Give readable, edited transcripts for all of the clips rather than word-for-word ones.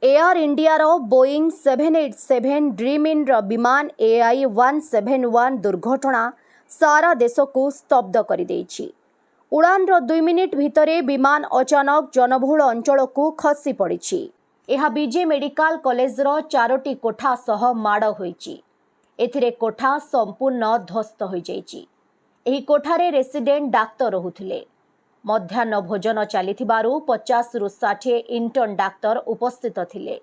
Air India Boeing 787 dream इन विमान AI-171 दुर्घटना सारा देश को स्तब्ध कर उड़ान 2 मिनिट भितरे विमान अचानक जनबहुल अंचल को खसी पड़ी। यह बीजे मेडिकल कॉलेज 4टी कोठा सह माड़ होईची। एथिरे कोठा संपूर्ण ध्वस्त हो जाइछि। एही कोठारे रेसिडेंट डाक्तर रहुथिले। मध्याह्न भोजन चलिथिबारु 50 रु 60 इंटर्न डाक्तर उपस्थित थिले।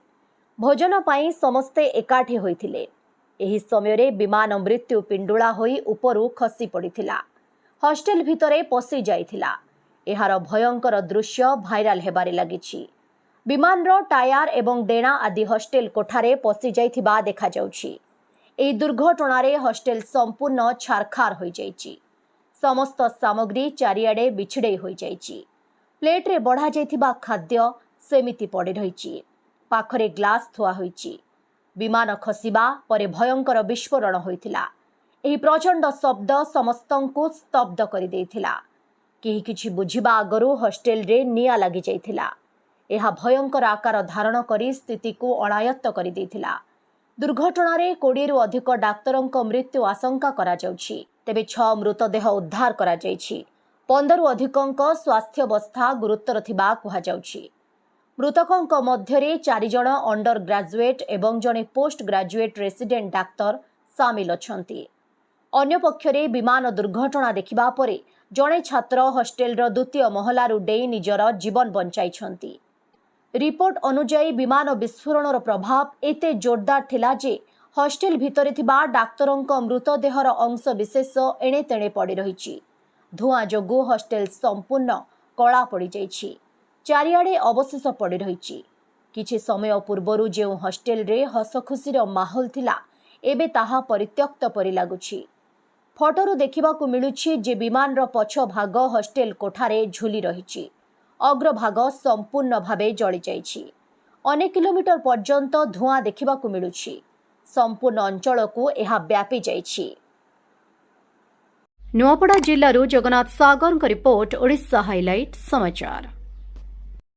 भोजन पाई समस्ते एकाठी होइथिले। एही समयरे विमान मृत्यु पिंडुला होई उपरु खसी पड़िथिला। हॉस्टेल भितरे पसी जाइथिला। एहार भयंकर दृश्य भाइराल हेबारे लागिछि। विमानर टायर एवं डेणा आदि हॉस्टेल कोठारे पसी जाइथिबा देखा जाउछि। एही दुर्घटनारे हॉस्टेल संपूर्ण छारखार होई जाइछि। समस्त सामग्री चारिआडे बिछड़े हो जाइछि। प्लेट्रे बढ़ा जाइथिबा खाद्य सेमिति पड़ी रहिछि। पाखरे ग्लास थुआ होइछि। विमान खसिबा परे भयंकर विस्फोरण होइथिला। एही प्रचंड शब्द समस्तंकु स्तब्ध करि देइथिला। केही किछि बुझिबा आगरु हॉस्टेल रे निया लागि जाइथिला। एहा भयंकर आकार धारण करी स्थिति को अणायत्त करि देइथिला। दुर्घटनारे 20 रु अधिक डाक्तरंक मृत्यु आशंका करा जाउछि। तेबे 6 मृतदेह उद्धार करा जाइछि। 15 रु अधिकंक स्वास्थ्यावस्था गुरुतर थिबा कुहा जाउछि। मृतकंक मध्यरे 4 जण अंडर ग्रेजुएट एवं जणे पोस्ट ग्रेजुएट रेसिडेंट डाक्तर सामिल अछंती। अन्य पक्षरे विमान दुर्घटना देखिबा परे जणे छात्र हॉस्टेलर द्वितीय महलारु डेई निजर जीवन बंचाइछंती। रिपोर्ट अनुसार विमान विस्फोरणर प्रभाव एते जोरदार थिला जे हॉस्टेल भितरे थिबा डाक्तरंक मृतदेहर अंश विशेष एणे तेणे पड़ी रहिछि। धुआं जोगु हॉस्टेल संपूर्ण कला पड़ी जाइछि। चारिआडे अवशेष पड़ी रहिछि। किछि समय पूर्वरु जे हॉस्टेल रे हसखुसीर माहौल थिला एबे ताहा परित्यक्त परि लागुछि। फोटोरु देखिबाकु मिलुछि जे विमानर पछ भाग हॉस्टेल कोठारे झुली रहिछि। अग्रभाग संपूर्ण भावे जଳି जाइछि। अनेक किलोमीटर पर्यंत धुआं देखिबाकु मिलुछि। संपूर्ण अंचल को यह व्यापी जाइछि। नुआपड़ा जिल्लारू जगन्नाथ सागर रिपोर्ट ओडिशा हाइलाइट समाचार।